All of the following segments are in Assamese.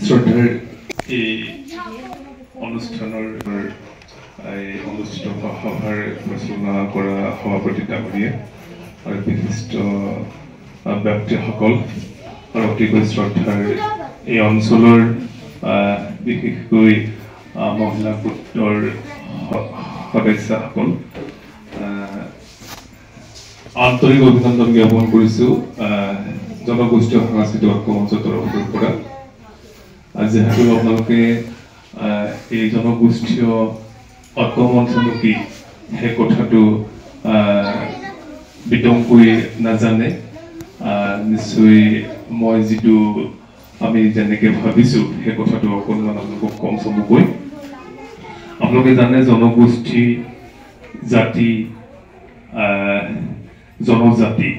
শ্ৰদ্ধাৰ এই অনুষ্ঠানৰ অনুষ্ঠিত সভাৰ পৰিচালনা কৰা সভাপতি ডাঙৰীয়া আৰু বিশিষ্ট ব্যক্তিসকল আৰু অতিকৈ শ্ৰদ্ধাৰ এই অঞ্চলৰ বিশেষকৈ মহিলা গোটৰ সদস্যসকল আন্তৰিক অভিনন্দন জ্ঞাপন কৰিছোঁ জনগোষ্ঠীয় সাংস্কৃতিক ঐক্য মঞ্চৰ তৰফৰ পৰা যিহেতু আপোনালোকে এই জনগোষ্ঠীয় ঐক্য মঞ্চটো কি সেই কথাটো বিতংকৈ নাজানে নিশ্চয় মই যিটো আমি যেনেকে ভাবিছোঁ সেই কথাটো অকণমান আপোনালোকক কম চমুকৈ আপোনালোকে জানে জনগোষ্ঠী জাতি জনজাতি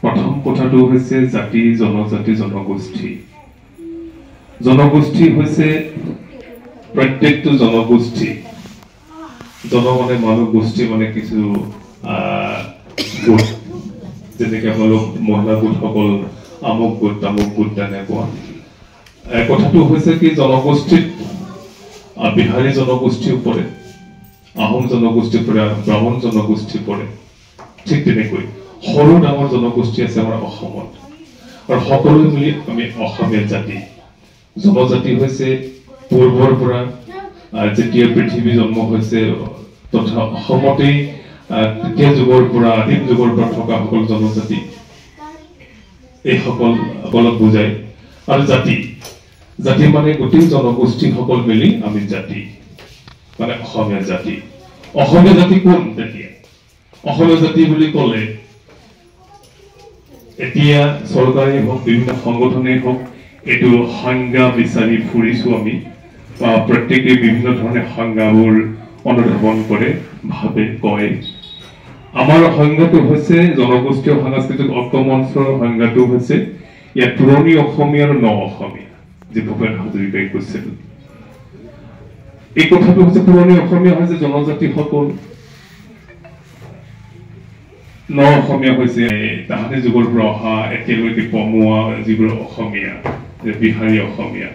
প্ৰথম কথাটো হৈছে জাতি জনজাতি জনগোষ্ঠী জনগোষ্ঠী হৈছে প্ৰত্যেকটো জনগোষ্ঠী জন মানে মানুহ গোষ্ঠী মানে কিছু গোট যেনেকৈ আপোনালোক মহিলা গোটসকল আমুক গোট তেনেকুৱা কথাটো হৈছে কি জনগোষ্ঠীত বিহাৰী জনগোষ্ঠীও পৰে আহোম জনগোষ্ঠী পৰে ব্ৰাহ্মণ জনগোষ্ঠী পৰে ঠিক তেনেকৈ সৰু ডাঙৰ জনগোষ্ঠী আছে আমাৰ অসমত আৰু সকলোৱে মিলি আমি অসমীয়া জাতি জনজাতি হৈছে পূৰ্বৰ পৰা যেতিয়া পৃথিৱী জন্ম হৈছে তথা অসমতেই তেতিয়া যুগৰ পৰা আদিম যুগৰ পৰা থকা সকলো জনজাতি এইসকলক বুজায় আৰু জাতি জাতি মানে গোটেই জনগোষ্ঠীসকল মিলি আমি জাতি মানে অসমীয়া জাতি কোন তেতিয়া অসমীয়া জাতি বুলি ক'লে এতিয়া চৰকাৰে হওক বিভিন্ন সংগঠনেই হওক এইটো সংজ্ঞা বিচাৰি ফুৰিছোঁ আমি প্ৰত্যেকে বিভিন্ন ধৰণে সংজ্ঞাবোৰ অনুধাৱন কৰে ভাবে কয় আমাৰ সংজ্ঞাটো হৈছে জনগোষ্ঠীয় সাংস্কৃতিক ঐক্য মঞ্চৰ সংজ্ঞাটো হৈছে ইয়াত পুৰণি অসমীয়া আৰু ন অসমীয়া যি ভূপেন হাজৰিকাই কৈছিল এই কথাটো হৈছে পুৰণি অসমীয়া হৈছে জনজাতিসকল ন অসমীয়া হৈছে তাহানি যুগৰ পৰা অহা এতিয়ালৈকে পমোৱা যিবোৰ অসমীয়া বিহাৰী অসমীয়া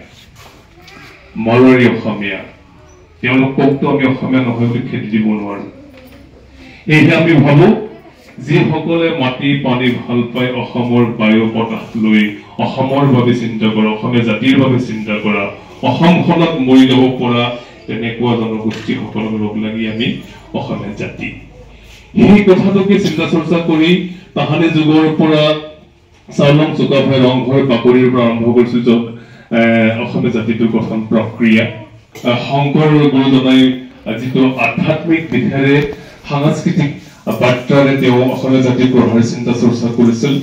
মাৰোৱাৰী অসমীয়া তেওঁলোককতো আমি অসমীয়া নহয় বুলি খেদি দিব নোৱাৰো এইহে আমি ভাবো যিসকলে মাটি পানী ভাল পায় অসমৰ বায়ু বতাহ লৈ অসমৰ বাবে চিন্তা কৰা অসমীয়া জাতিৰ বাবে চিন্তা কৰা অসমখনক মৰি যাব পৰা তেনেকুৱা জনগোষ্ঠীসকলক লগ লাগি আমি অসমীয়া জাতি এই কথাটোকে চিন্তা চৰ্চা কৰি তাহানি যুগৰ পৰা চাওলং চুকাফাই ৰংঘৰ বাকৰিৰ পৰা আৰম্ভ কৰিছিল য'ত অসমীয়া জাতিটোৰ গঠন প্ৰক্ৰিয়া শংকৰ গুৰুজনাই যিটো আধ্যাত্মিক দিশেৰে সাংস্কৃতিক বাৰ্তাৰে তেওঁ অসমীয়া জাতিৰ গঢ়াৰ চিন্তা চৰ্চা কৰিছিল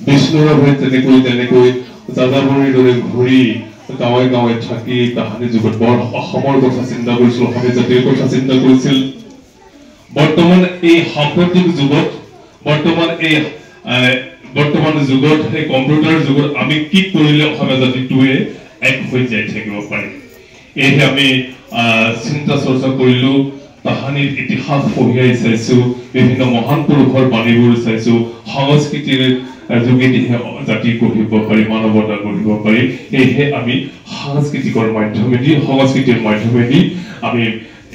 বিষ্ণুৰাভাই তেনেকৈ যাযাবৰীৰ দৰে ঘূৰি গাঁৱে গাঁৱে থাকি তাহানি যুগত বৰ অসমৰ কথা চিন্তা কৰিছিল অসমীয়া জাতিৰ কথা চিন্তা কৰিছিল বৰ্তমান এই সাম্প্ৰতিক যুগত বৰ্তমান যুগত এই কম্পিউটাৰ যুগত আমি কি কৰিলে অসমীয়া জাতিটোৱে এক হৈ যাই থাকিব পাৰিম এইহে আমি চিন্তা চৰ্চা কৰিলো তাহানিৰ ইতিহাস পঢ়িয়াই চাইছো বিভিন্ন মহান পুৰুষৰ বাণীবোৰ চাইছো সংস্কৃতিৰ যোগেদিহে জাতি গঢ়িব পাৰি মানৱতা গঢ়িব পাৰি এইহে আমি সংস্কৃতিৰ মাধ্যমেদি আমি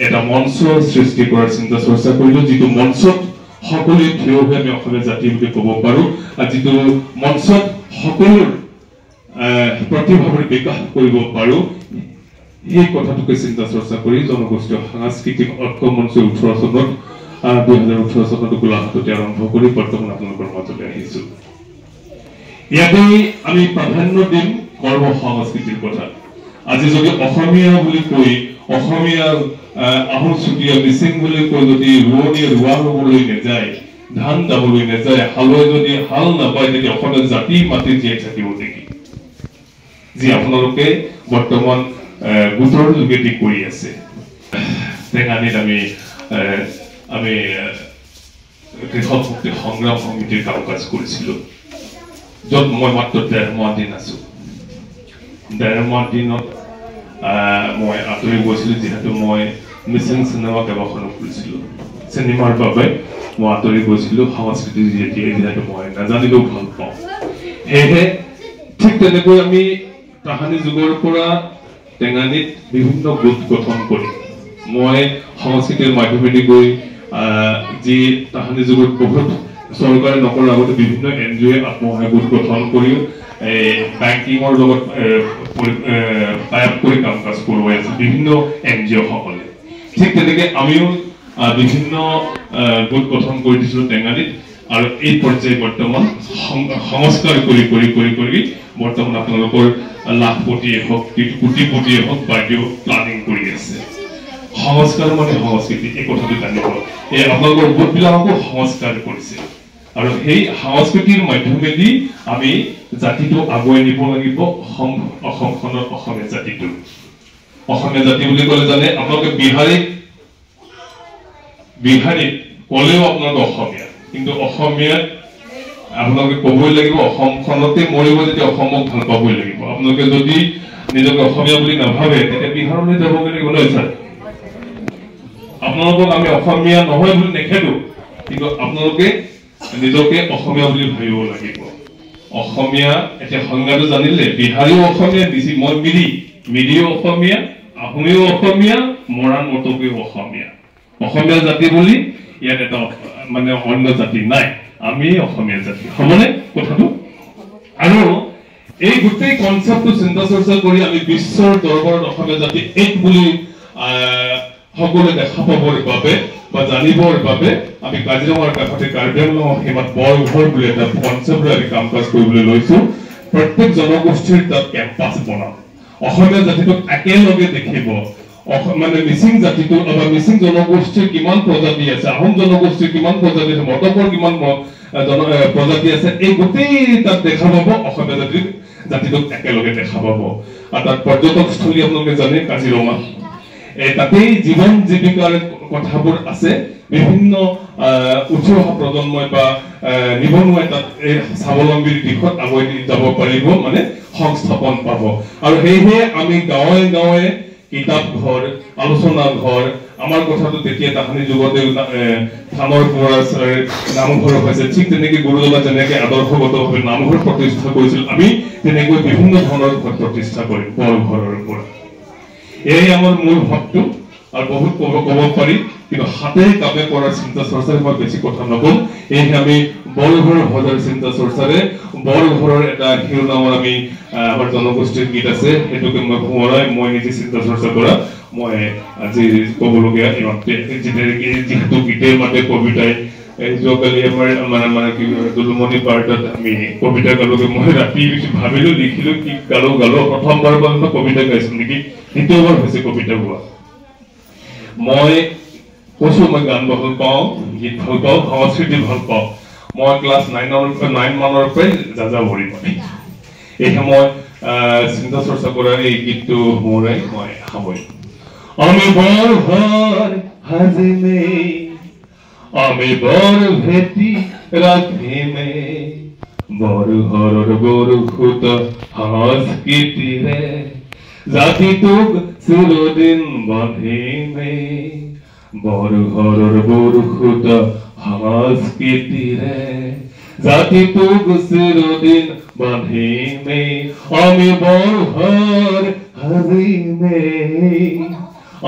এটা মঞ্চ সৃষ্টি কৰাৰ চিন্তা চৰ্চা কৰিলো যিটো মঞ্চত সকলোৱে থিয় হৈ আমি অসমীয়া জাতি বুলি ক'ব পাৰো আৰু যিটো মঞ্চত সকলোৰ প্ৰতিভাবোৰ বিকাশ কৰিব পাৰো এই কথাটোকে চিন্তা চৰ্চা কৰি জনগোষ্ঠীয় সাংস্কৃতিক ঐক্য মঞ্চ 2018 চনত গোলাঘাটতে আৰম্ভ কৰি বৰ্তমান আপোনালোকৰ মাজলৈ আহিছো ইয়াতে আমি প্ৰাধান্য দিম কৰ্ম সংস্কৃতিৰ কথা আজি যদি অসমীয়া বুলি কৈ অসমীয়া আহোম চুতীয়া মিচিং বুলি কৈ যদি ৰোৱনীয়ে ৰোৱা ৰুবলৈ নাযায় ধান দাবলৈ নাযায় হালৈ যদি হাল নাপায় তেতিয়া অসমীয়া জাতি মাটি জীয়াই থাকিব নেকি যি আপোনালোকে বৰ্তমান গোটৰ যোগেদি কৰি আছে টেঙানীত আমি কৃষক মুক্তি সংগ্ৰাম সমিতিৰ কাম কাজ কৰিছিলোঁ য'ত মই মাত্ৰ 1.5 মাহ দিন আছো 1.5 মাহ দিনত মই আঁতৰি গৈছিলোঁ যিহেতু মই মিচিং চিনেমা কেইবাখনো কৰিছিলোঁ চিনেমাৰ বাবে মই আঁতৰি গৈছিলোঁ সংস্কৃতি যিহেতু মই নাজানিলেও ভাল পাওঁ সেয়েহে ঠিক তেনেকৈ আমি তাহানি যুগৰ পৰা টেঙানীত বিভিন্ন গোট গঠন কৰি মই সংস্কৃতিৰ মাধ্যমেদি গৈ যি তাহানি যুগত বহুত চৰকাৰে নকৰাৰ আগতে বিভিন্ন এনজিঅ আত্মসহায়ক গোট গঠন কৰি বেংকিঙৰ লগত টাইপ কৰি কাম কাজ কৰোৱাই আছে বিভিন্ন এনজিঅ সকলে ঠিক তেনেকে আমিও বিভিন্ন গোট গঠন কৰি দিছিলোঁ টেঙানীত আৰু এই পৰ্যায়ে বৰ্তমান সংস্কাৰ কৰি কৰি কৰি কৰি বৰ্তমান আপোনালোকৰ লাখপতিয়ে হওক কোটিপতিয়ে হওক বাইদেউ প্লানিং কৰি আছে সংস্কাৰ মানে সংস্কৃতি এই কথাটো জানিব এই আপোনালোকৰ গোটবিলাককো সংস্কাৰ কৰিছে আৰু সেই সংস্কৃতিৰ মাধ্যমেদি আমি জাতিটো আগুৱাই নিব লাগিব অসমখনৰ অসমীয়া জাতিটো অসমীয়া জাতি বুলি ক'লে জানে আপোনালোকে বিহাৰীত ক'লেও আপোনালোকে অসমীয়া কিন্তু অসমীয়াত আপোনালোকে ক'বই লাগিব অসমখনতে মৰিব যেতিয়া অসমক ভাল পাবই লাগিব আপোনালোকে যদি নিজকে অসমীয়া বুলি নাভাবে তেতিয়া বিহাৰলৈ যাবগৈ লাগিব নহয় ছাৰ আপোনালোকক আমি অসমীয়া নহয় বুলি নেখেদো কিন্তু আপোনালোকে নিজকে অসমীয়া বুলি ভাবিব লাগিব অসমীয়া এতিয়া সংজ্ঞাটো জানিলে বিহাৰীও অসমীয়া মই মিৰিও অসমীয়া আহোমেও অসমীয়া মৰাণ মটকেও অসমীয়া অসমীয়া জাতি বুলি ইয়াত এটা মানে অন্য জাতি নাই আমি অসমীয়া জাতি হবনে কথাটো আৰু এই গোটেই কনসেপ্টটো চিন্তা চৰ্চা কৰি আমি বিশ্বৰ দৰবাৰত অসমীয়া জাতি এক বুলি সকলোৱে দেখা পাবৰ বাবে বা জানিবৰ বাবে আমি কাজিৰঙাৰ কাষতে কাৰ্বি আংলঙৰ সীমাত বৰঘৰ বুলি এটা কনসেপ্টৰে আমি কাম কাজ কৰিবলৈ লৈছো প্ৰত্যেক জনগোষ্ঠীৰ তাত কেম্পাছ বনাম অসমীয়া জাতিটোক একেলগে দেখিব মানে মিচিং জাতিটো বা মিচিং জনগোষ্ঠীৰ কিমান প্ৰজাতি আছে আহোম জনগোষ্ঠীৰ কিমান প্ৰজাতি আছে মটকৰ কিমান প্ৰজাতি আছে এই গোটেই তাত দেখা পাব অসমীয়া জাতিটোক একেলগে দেখা পাব আৰু তাত পৰ্যটকস্থলী আপোনালোকে জানে কাজিৰঙা তাতেই জীৱন জীৱিকাৰ কথাবোৰ আছে বিভিন্ন উঠি অহা প্ৰজন্মই বা নিবনুৱাই তাত স্বাৱলম্বীৰ দিশত আগুৱাই যাব পাৰিব মানে সংস্থাপন পাব আৰু সেয়েহে আমি গাঁৱে গাঁৱে কিতাপ ঘৰ আলোচনা ঘৰ আমাৰ কথাটো তেতিয়া তাহানি যুগতে থানৰ পৰা নামঘৰ হৈছে ঠিক তেনেকৈ গুৰুজনা যেনেকৈ আদৰ্শগতভাৱে নামঘৰ প্ৰতিষ্ঠা কৰিছিল আমি তেনেকৈ বিভিন্ন ধৰণৰ ঘৰ প্ৰতিষ্ঠা কৰিম বৰঘৰৰ পৰা এই আমাৰ মূল ভাৱটো আৰু বহুত ক'ব পাৰি কিন্তু হাতে কামে কৰাৰ চিন্তা চৰ্চাৰে মই বেছি কথা নকম এই আমি বৰঘৰৰ সজাৰ চিন্তা চৰ্চাৰে বৰঘৰৰ এটা শিৰোনামৰ আমি আমাৰ জনগোষ্ঠীৰ গীত আছে সেইটোকে মই সোঁৱৰাই মই নিজে চিন্তা চৰ্চা কৰা মই আজি ক'বলগীয়া যিহেতু গীতেৰ মাতে কবিতাই যোৱাকালি আমাৰ মানে কি দুলুমণি পাৰ্টত আমি কবিতা গালোগে মই ৰাতি ভাবিলো লিখিলো কি গালো প্ৰথমবাৰ মই কবিতা গাইছো নেকি দ্বিতীয়বাৰ হৈছে কবিতা গোৱা মই কৈছো মই গান ভাল পাওঁ গীত ভাল পাওঁ সংস্কৃতি ভাল পাওঁ মই ক্লাছ 9 মানৰ পৰাই যাযাবৰী মানে এই মই চিন্তা চৰ্চা কৰাৰ এই গীতটো মোৰাই মই সামৰিম আমি বৰঘৰ হাজিমে আমি বৰ ভেটি ৰাখিমে বৰঘৰৰ বৰখুত সংস্কৃতিৰে জাতিটোক চিৰদিন বান্ধিমে বৰঘৰৰ বৰখুত সংস্কৃতিৰে জাতিটোক চিৰদিন বান্ধিমে আমি বৰঘৰ হাজিমে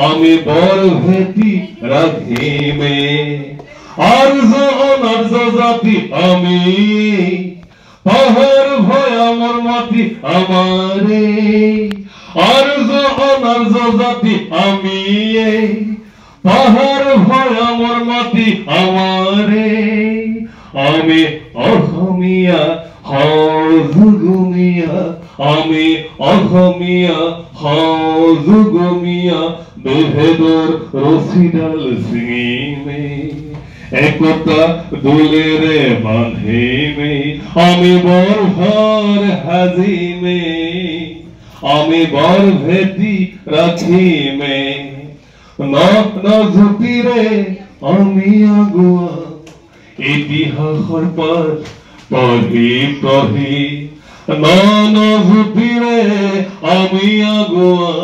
আমি বৰ ভেটি ৰাখিমে আর্য জাতি আমি পাহাড় ভয়ামর মাটি আমারে আর্য জাতি আমি পাহাড় ভয়ামর মাটি আমারে আমি অসমীয়া হজুগুমিয়া আমি অসমীয়া হজুগুমিয়া বেভেদর রসিডাল সিঙিমে একতা দোলেরে বাঁধিমে আমি বরঘর হাজিমে আমি বর ভেটি রাখিমে নজুতিরে আমি আগুয়া ইতিহাসৰ পাঠ পঢ়ি পঢ়ি নজুতিৰে আমি আগুয়া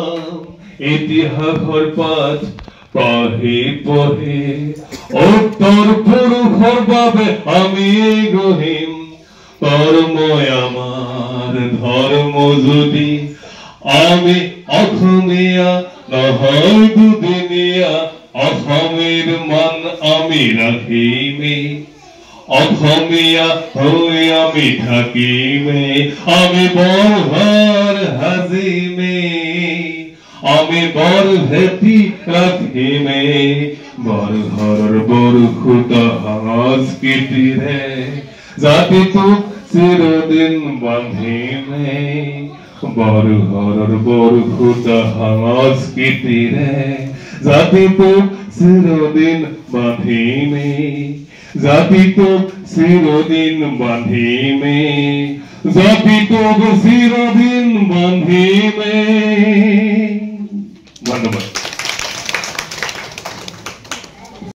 ইতিহাসৰ পাঠ পঢ়ি পঢ়ি উত্তৰ পুৰুষৰ বাবে আমি গঢ়িম কৰ্মই আমাৰ ধৰ্ম যদি আমি অসমীয়া নহয় দুদিনীয়া অসমেৰ মান আমি ৰাখিমে অসমীয়া হৈ আমি থাকিমে আমি বৰভাৰ হাজিমে আমি বৰ ভেটি ৰাখিমে বৰঘৰৰ বৰখুত সংস্কৃতিৰে জাতিটোক চিৰদিন বান্ধিমে বৰঘৰৰ বৰখুত সংস্কৃতিৰে জাতিটোক চিৰদিন বান্ধিমে জাতিটোক চিৰদিন বান্ধিমে জাতিটোক চিৰদিন বান্ধিমে ধন্যবাদ।